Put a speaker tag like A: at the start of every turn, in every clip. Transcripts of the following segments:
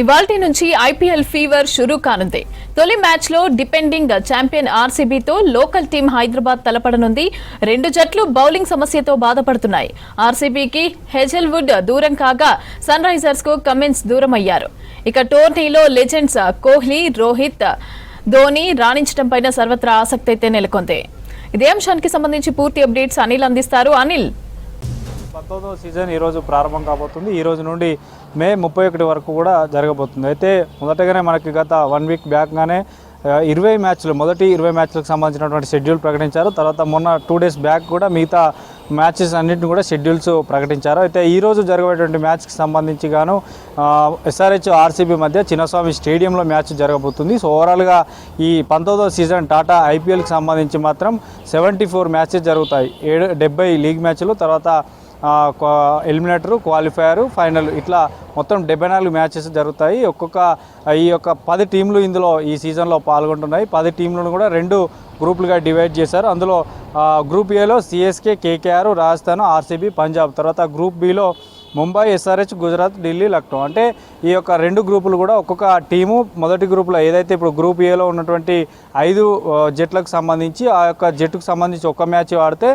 A: ఇవాల్టి నుంచి IPL fever షురూ కానుంది. తొలి మ్యాచ్ లో డిపెండింగ్ ఛాంపియన్ ఆర్సీబీతో లోకల్ టీం హైదరాబాద్ తలపడనుంది. రెండు జట్లు బౌలింగ్ సమస్యతో బాధపడుతున్నాయి. ఆర్సీబీకి హెజల్వుడ్ దూరం కాగా సన్ రైజర్స్ కు కమిన్స్ దూరమయ్యారు. ఇక టోర్నీలో లెజెండ్స్ కోహ్లీ, రోహిత్, ధోని రాణించడంపై సర్వత్రా ఆసక్తి అయితే నెలకొంది. ఇదే అంశానికి సంబంధించి పూర్తి అప్డేట్స్ అనిల్ అందిస్తారు. అనిల్,
B: 19వ సీజన్ ఈరోజు ప్రారంభం కాబోతుంది. ఈ రోజు నుండి మే 31 వరకు కూడా జరగబోతుంది. అయితే మొదటగానే మనకి గత 1 వీక్ బ్యాక్గానే 20 మ్యాచ్లు, మొదటి 20 మ్యాచ్లకు సంబంధించినటువంటి షెడ్యూల్ ప్రకటించారు. తర్వాత మొన్న 2 డేస్ బ్యాక్ కూడా మిగతా మ్యాచెస్ అన్నింటిని కూడా షెడ్యూల్స్ ప్రకటించారు. అయితే ఈరోజు జరగబోయేటువంటి మ్యాచ్కి సంబంధించి గాను ఎస్ఆర్హెచ్ ఆర్సీబీ మధ్య చిన్నస్వామి స్టేడియంలో మ్యాచ్ జరగబోతుంది. సో ఓవరాల్గా ఈ 19వ సీజన్ టాటా ఐపీఎల్కి సంబంధించి మాత్రం 74 మ్యాచెస్ జరుగుతాయి. 70 లీగ్ మ్యాచ్లు, తర్వాత ఎలిమినేటరు, క్వాలిఫైయరు, ఫైనల్, ఇట్లా మొత్తం 74 మ్యాచెస్ జరుగుతాయి. ఈ యొక్క 10 టీంలు ఇందులో ఈ సీజన్లో పాల్గొంటున్నాయి. 10 టీంలను కూడా 2 గ్రూపులుగా డివైడ్ చేశారు. అందులో గ్రూప్ ఏలో CSK, KKR, Rajasthan, RCB, Punjab, తర్వాత గ్రూప్ బిలో ముంబై, ఎస్ఆర్హెచ్, గుజరాత్, ఢిల్లీ, లక్నో. అంటే ఈ యొక్క 2 గ్రూపులు కూడా ఒక్కొక్క టీము మొదటి గ్రూపులో ఏదైతే ఇప్పుడు గ్రూప్ ఏలో ఉన్నటువంటి 5 జట్లకు సంబంధించి ఆ యొక్క జట్టుకు సంబంధించి ఒక మ్యాచ్ ఆడితే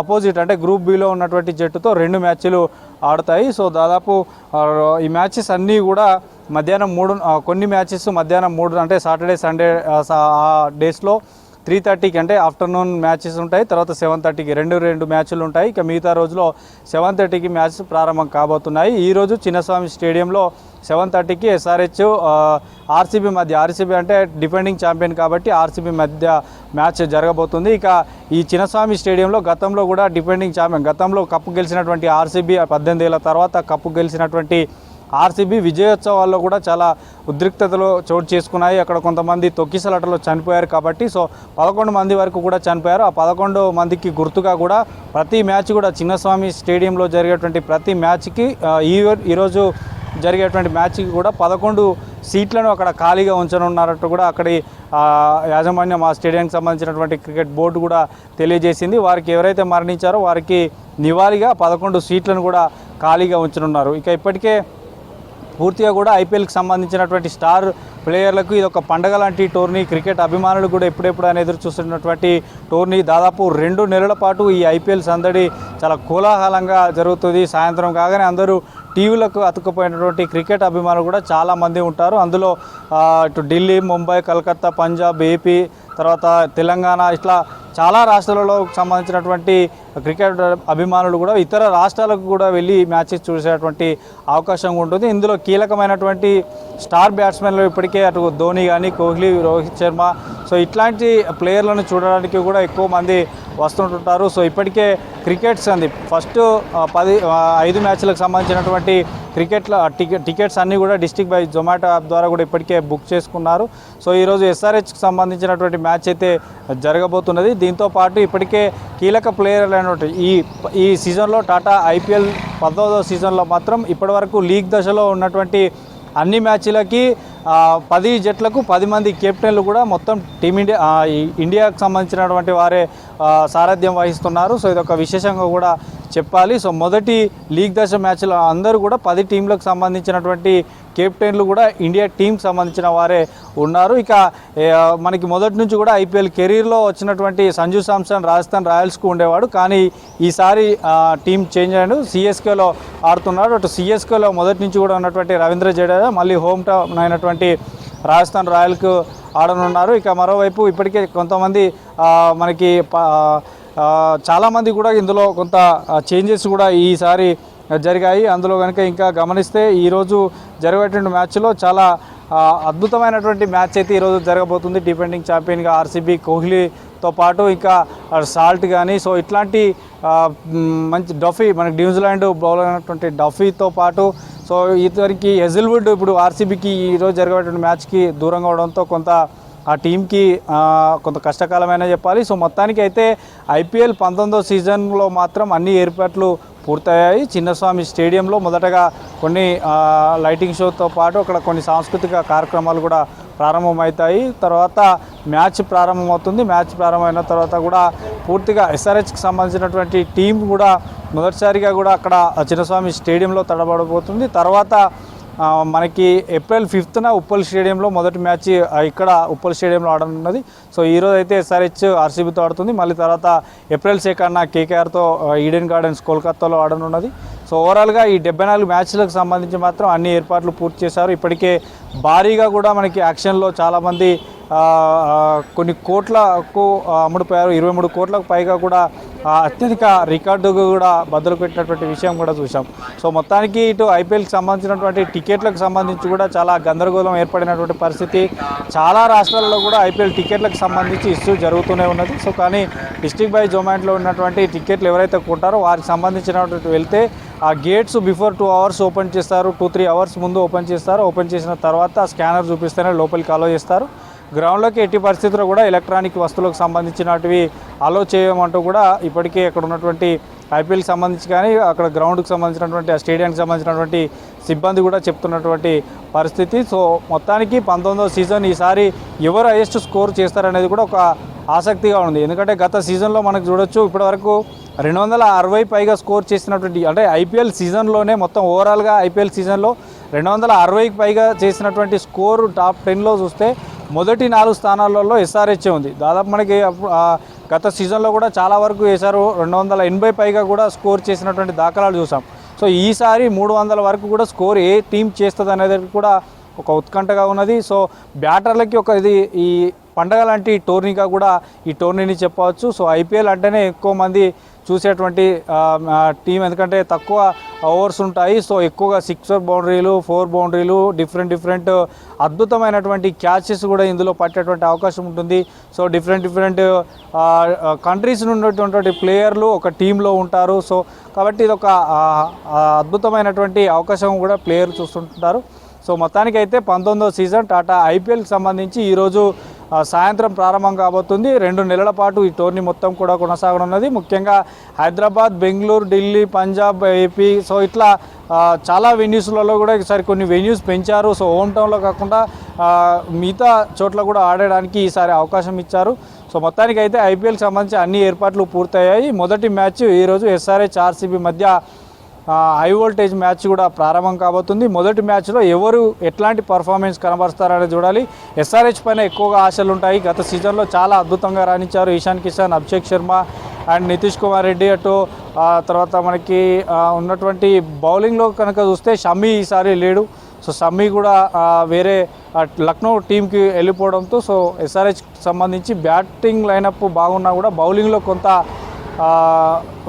B: అపోజిట్ అంటే గ్రూప్ బిలో ఉన్నటువంటి జట్టుతో 2 మ్యాచ్లు ఆడతాయి. సో దాదాపు ఈ మ్యాచెస్ అన్నీ కూడా మధ్యాహ్నం 3, కొన్ని మ్యాచెస్ మధ్యాహ్నం 3 అంటే సాటర్డే, సండే డేస్లో 3:30కి అంటే ఆఫ్టర్నూన్ మ్యాచెస్ ఉంటాయి. తర్వాత 7:30కి రెండు మ్యాచ్లు ఉంటాయి. ఇక మిగతా రోజులో 7:30కి మ్యాచ్ ప్రారంభం కాబోతున్నాయి. ఈరోజు చిన్నస్వామి స్టేడియంలో 7:30కి ఎస్ఆర్హెచ్ ఆర్సీబీ మధ్య, ఆర్సీబీ అంటే డిఫెండింగ్ ఛాంపియన్ కాబట్టి ఆర్సీబీ మధ్య మ్యాచ్ జరగబోతుంది. ఇక ఈ చిన్నస్వామి స్టేడియంలో గతంలో కూడా డిఫెండింగ్ ఛాంపియన్, గతంలో కప్పు గెలిచినటువంటి ఆర్సీబీ, 18 ఏళ్ల తర్వాత కప్పు గెలిచినటువంటి ఆర్సీబీ విజయోత్సవాల్లో కూడా చాలా ఉద్రిక్తతలు చోటు చేసుకున్నాయి. అక్కడ కొంతమంది తొక్కిసలాటలో చనిపోయారు కాబట్టి సో 11 మంది వరకు కూడా చనిపోయారు. ఆ 11 మందికి గుర్తుగా కూడా ప్రతి మ్యాచ్ కూడా చిన్నస్వామి స్టేడియంలో జరిగేటువంటి ప్రతి మ్యాచ్కి ఈరోజు జరిగేటువంటి మ్యాచ్కి కూడా 11 సీట్లను అక్కడ ఖాళీగా ఉంచనున్నారట్టు కూడా అక్కడి యాజమాన్యం, ఆ స్టేడియంకి సంబంధించినటువంటి క్రికెట్ బోర్డు కూడా తెలియజేసింది. వారికి ఎవరైతే మరణించారో వారికి నివాళిగా 11 సీట్లను కూడా ఖాళీగా ఉంచనున్నారు. ఇక ఇప్పటికే పూర్తిగా కూడా ఐపీఎల్కి సంబంధించినటువంటి స్టార్ ప్లేయర్లకు ఇది ఒక పండగ లాంటి టోర్నీ. క్రికెట్ అభిమానులు కూడా ఎప్పుడెప్పుడు అని ఎదురు చూస్తున్నటువంటి టోర్నీ. దాదాపు 2 నెలల పాటు ఈ ఐపీఎల్ సందడి చాలా కోలాహలంగా జరుగుతుంది. సాయంత్రం కాగానే అందరూ టీవీలకు అతుక్కుపోయినటువంటి క్రికెట్ అభిమానులు కూడా చాలామంది ఉంటారు. అందులో ఇటు ఢిల్లీ, ముంబై, కలకత్తా, పంజాబ్, ఏపీ, తర్వాత తెలంగాణ, ఇట్లా చాలా రాష్ట్రాలలో సంబంధించినటువంటి క్రికెట్ అభిమానులు కూడా ఇతర రాష్ట్రాలకు కూడా వెళ్ళి మ్యాచెస్ చూసేటువంటి అవకాశం ఉంటుంది. ఇందులో కీలకమైనటువంటి స్టార్ బ్యాట్స్మెన్లు ఇప్పటికే అటు ధోని కానీ, కోహ్లీ, రోహిత్ శర్మ, సో ఇట్లాంటి ప్లేయర్లను చూడడానికి కూడా ఎక్కువ మంది వస్తుంటుంటారు. సో ఇప్పటికే క్రికెట్స్ అంది ఫస్ట్ 5 మ్యాచ్లకు సంబంధించినటువంటి టికెట్స్ అన్నీ కూడా డిస్ట్రిక్ట్ బై జొమాటో యాప్ ద్వారా కూడా ఇప్పటికే బుక్ చేసుకున్నారు. సో ఈరోజు ఎస్ఆర్హెచ్కి సంబంధించినటువంటి మ్యాచ్ అయితే జరగబోతున్నది. దీంతోపాటు ఇప్పటికే కీలక ప్లేయర్లు అయినటువంటి ఈ సీజన్లో టాటా ఐపీఎల్ 19వ సీజన్లో మాత్రం ఇప్పటివరకు లీగ్ దశలో ఉన్నటువంటి అన్ని మ్యాచ్లకి 10 జట్లకు 10 మంది కెప్టెన్లు కూడా మొత్తం ఇండియాకు సంబంధించినటువంటి వారే సారథ్యం వహిస్తున్నారు. సో ఇదొక విశేషంగా కూడా చెప్పాలి. సో మొదటి లీగ్ దశ మ్యాచ్లో అందరూ కూడా 10 టీంలకు సంబంధించినటువంటి కెప్టెన్లు కూడా ఇండియా టీంకి సంబంధించిన వారే ఉన్నారు. ఇక మనకి మొదటి నుంచి కూడా ఐపీఎల్ కెరీర్లో వచ్చినటువంటి సంజు శాంసన్ రాజస్థాన్ రాయల్స్కు ఉండేవాడు. కానీ ఈసారి టీం చేంజ్ అయ్యాడు, సిఎస్కేలో ఆడుతున్నాడు. అటు సిఎస్కేలో మొదటి నుంచి కూడా ఉన్నటువంటి రవీంద్ర జడేజా మళ్ళీ హోమ్ టౌన్ అయినటువంటి రాజస్థాన్ రాయల్కు ఆడనున్నారు. ఇక మరోవైపు ఇప్పటికే కొంతమంది మనకి చాలామంది కూడా ఇందులో కొంత చేంజెస్ కూడా ఈసారి జరిగాయి. అందులో కనుక ఇంకా గమనిస్తే ఈరోజు జరిగేటువంటి మ్యాచ్లో చాలా అద్భుతమైనటువంటి మ్యాచ్ అయితే ఈరోజు జరగబోతుంది. డిఫెండింగ్ ఛాంపియన్గా ఆర్సీబీ కోహ్లీతో పాటు ఇంకా సాల్ట్ కానీ, సో ఇట్లాంటి మంచి డఫీ, మనకి న్యూజిలాండ్ బౌలర్ అయినటువంటి డఫీతో పాటు సో ఇతనికి హెజిల్వుడ్ ఇప్పుడు ఆర్సీబీకి ఈరోజు జరిగేటువంటి మ్యాచ్కి దూరంగా అవడంతో కొంత ఆ టీంకి కొంత కష్టకాలమైనా చెప్పాలి. సో మొత్తానికి అయితే ఐపీఎల్ 19వ సీజన్లో మాత్రం అన్ని ఏర్పాట్లు పూర్తయ్యాయి. చిన్నస్వామి స్టేడియంలో మొదటగా కొన్ని లైటింగ్ షోతో పాటు అక్కడ కొన్ని సాంస్కృతిక కార్యక్రమాలు కూడా ప్రారంభమవుతాయి. తర్వాత మ్యాచ్ ప్రారంభమవుతుంది. మ్యాచ్ ప్రారంభమైన తర్వాత కూడా పూర్తిగా ఎస్ఆర్హెచ్కి సంబంధించినటువంటి టీం కూడా మొదటిసారిగా కూడా అక్కడ చిన్నస్వామి స్టేడియంలో తడబడబోతుంది. తర్వాత మనకి ఏప్రిల్ 5న ఉప్పల్ స్టేడియంలో మొదటి మ్యాచ్ ఇక్కడ ఉప్పల్ స్టేడియంలో ఆడనున్నది. సో ఈరోజు అయితే ఎస్ఆర్హెచ్ ఆర్సీబీతో ఆడుతుంది. మళ్ళీ తర్వాత ఏప్రిల్ 2న కేకేఆర్తో ఈడెన్ గార్డెన్స్ కోల్కతాలో ఆడనున్నది. సో ఓవరాల్గా ఈ 74 మ్యాచ్లకు సంబంధించి మాత్రం అన్ని ఏర్పాట్లు పూర్తి చేశారు. ఇప్పటికే భారీగా కూడా మనకి యాక్షన్లో చాలామంది కొన్ని కోట్లకు అమ్ముడుపోయారు. 23 కోట్లకు పైగా కూడా అత్యధిక రికార్డుకు కూడా బదులు పెట్టినటువంటి విషయం కూడా చూసాం. సో మొత్తానికి ఇటు ఐపీఎల్కి సంబంధించినటువంటి టికెట్లకు సంబంధించి కూడా చాలా గందరగోళం ఏర్పడినటువంటి పరిస్థితి. చాలా రాష్ట్రాల్లో కూడా ఐపీఎల్ టికెట్లకు సంబంధించి ఇష్యూ జరుగుతూనే ఉన్నది. సో కానీ డిస్ట్రిక్ట్ బై జొమాటోలో ఉన్నటువంటి టికెట్లు ఎవరైతే కొంటారో వారికి సంబంధించినటువంటి వెళ్తే ఆ గేట్స్ బిఫోర్ 2 అవర్స్ ఓపెన్ చేస్తారు, 2-3 అవర్స్ ముందు ఓపెన్ చేస్తారు. ఓపెన్ చేసిన తర్వాత స్కానర్ చూపిస్తేనే లోపలికి అలో చేస్తారు. గ్రౌండ్లోకి ఎట్టి పరిస్థితుల్లో కూడా ఎలక్ట్రానిక్ వస్తువులకు సంబంధించినటివి అలో చేయమంటూ కూడా ఇప్పటికే అక్కడ ఉన్నటువంటి ఐపీఎల్కి సంబంధించి కానీ అక్కడ గ్రౌండ్కి సంబంధించినటువంటి ఆ స్టేడియానికి సంబంధించినటువంటి సిబ్బంది కూడా చెప్తున్నటువంటి పరిస్థితి. సో మొత్తానికి 19వ సీజన్ ఈసారి ఎవరు హైయెస్ట్ స్కోర్ చేస్తారనేది కూడా ఒక ఆసక్తిగా ఉంది. ఎందుకంటే గత సీజన్లో మనకు చూడొచ్చు ఇప్పటివరకు 260 పైగా స్కోర్ చేసినటువంటి అంటే ఐపీఎల్ సీజన్లోనే మొత్తం ఓవరాల్గా ఐపీఎల్ సీజన్లో 260కి పైగా చేసినటువంటి స్కోరు టాప్ 10లో చూస్తే మొదటి 4 స్థానాలలో ఎస్ఆర్హెచ్ ఉంది. దాదాపు మనకి గత సీజన్లో కూడా చాలా వరకు వేశారు. 280 పైగా కూడా స్కోర్ చేసినటువంటి దాఖలాలు చూసాం. సో ఈసారి 300 వరకు కూడా స్కోర్ ఏ టీం చేస్తుంది అనేది కూడా ఒక ఉత్కంఠగా ఉన్నది. సో బ్యాటర్లకి ఒక ఇది ఈ పండగ లాంటి టోర్నీగా కూడా ఈ టోర్నీని చెప్పవచ్చు. సో ఐపీఎల్ అంటేనే ఎక్కువ మంది చూసేటువంటి టీం, ఎందుకంటే తక్కువ ఓవర్స్ ఉంటాయి. సో ఎక్కువగా 6 బౌండరీలు 4 బౌండరీలు డిఫరెంట్ అద్భుతమైనటువంటి క్యాచెస్ కూడా ఇందులో పట్టేటువంటి అవకాశం ఉంటుంది. సో డిఫరెంట్ కంట్రీస్ నుండి ఉన్నటువంటి ప్లేయర్లు ఒక టీంలో ఉంటారు. సో కాబట్టి ఇది ఒక అద్భుతమైనటువంటి అవకాశం కూడా ప్లేయర్లు చూస్తుంటారు. సో మొత్తానికైతే 19వ సీజన్ టాటా ఐపీఎల్కి సంబంధించి ఈరోజు సాయంత్రం ప్రారంభం కాబోతుంది. 2 నెలల పాటు ఈ టోర్నీ మొత్తం కూడా కొనసాగనున్నది. ముఖ్యంగా హైదరాబాద్, బెంగళూరు, ఢిల్లీ, పంజాబ్, ఏపీ సో ఇట్లా చాలా వెన్యూస్లలో కూడా ఈసారి కొన్ని వెన్యూస్ పెంచారు. సో హోమ్ టౌన్లో కాకుండా మిగతా చోట్ల కూడా ఆడడానికి ఈసారి అవకాశం ఇచ్చారు. సో మొత్తానికి అయితే ఐపీఎల్కి సంబంధించి అన్ని ఏర్పాట్లు పూర్తయ్యాయి. మొదటి మ్యాచ్ ఈరోజు ఎస్ఆర్హెచ్ ఆర్సీబీ మధ్య హై వోల్టేజ్ మ్యాచ్ కూడా ప్రారంభం కాబోతుంది. మొదటి మ్యాచ్లో ఎవరు ఎట్లాంటి పర్ఫార్మెన్స్ కనబరుస్తారనేది చూడాలి. ఎస్ఆర్హెచ్ పైన ఎక్కువగా ఆశలు ఉంటాయి. గత సీజన్లో చాలా అద్భుతంగా రాణించారు ఇషాన్ కిషన్, అభిషేక్ శర్మ అండ్ నితీష్ కుమార్ రెడ్డి. అటు తర్వాత మనకి ఉన్నటువంటి బౌలింగ్లో కనుక చూస్తే షమీ ఈసారి లేడు. సో షమీ కూడా వేరే లక్నో టీంకి వెళ్ళిపోవడంతో సో ఎస్ఆర్హెచ్ సంబంధించి బ్యాటింగ్ లైనప్ బాగున్నా కూడా బౌలింగ్లో కొంత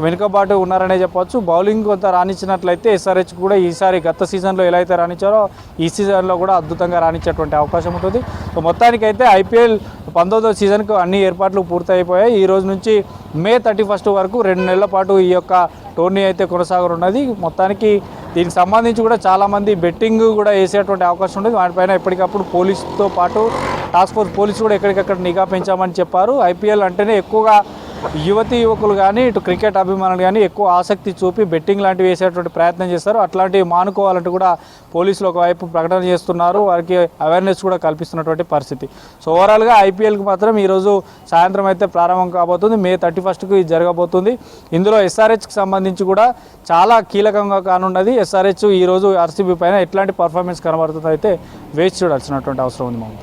B: వెనుకబాటు ఉన్నారనే చెప్పవచ్చు. బౌలింగ్ కొంత రాణించినట్లయితే ఎస్ఆర్హెచ్ కూడా ఈసారి గత సీజన్లో ఎలా అయితే రాణించారో ఈ సీజన్లో కూడా అద్భుతంగా రాణించేటువంటి అవకాశం ఉంటుంది. సో మొత్తానికైతే ఐపీఎల్ 19వ సీజన్కు అన్ని ఏర్పాట్లు పూర్తయిపోయాయి. ఈ రోజు నుంచి మే 31 వరకు 2 నెలల పాటు ఈ యొక్క టోర్నీ అయితే కొనసాగనున్నది. మొత్తానికి దీనికి సంబంధించి కూడా చాలామంది బెట్టింగ్ కూడా వేసేటువంటి అవకాశం ఉంటుంది. వాటిపైన ఎప్పటికప్పుడు పోలీసుతో పాటు టాస్క్ ఫోర్స్ పోలీసు కూడా ఎక్కడికక్కడ నిఘా పెంచామని చెప్పారు. ఐపీఎల్ అంటేనే ఎక్కువగా యువకులు కానీ ఇటు క్రికెట్ అభిమానులు కానీ ఎక్కువ ఆసక్తి చూపి బెట్టింగ్ లాంటివి వేసేటువంటి ప్రయత్నం చేస్తారు. అట్లాంటివి మానుకోవాలంటూ కూడా పోలీసులు ఒకవైపు ప్రకటన చేస్తున్నారు. వారికి అవేర్నెస్ కూడా కల్పిస్తున్నటువంటి పరిస్థితి. సో ఓవరాల్గా ఐపీఎల్కి మాత్రం ఈరోజు సాయంత్రం అయితే ప్రారంభం కాబోతుంది. మే 31కు ఇది జరగబోతుంది. ఇందులో ఎస్ఆర్హెచ్కి సంబంధించి కూడా చాలా కీలకంగా కానున్నది. ఎస్ఆర్హెచ్ ఈరోజు ఆర్సీబీ పైన ఎట్లాంటి పర్ఫార్మెన్స్ కనబడుతుందో అయితే వేచి చూడాల్సినటువంటి అవసరం ఉంది.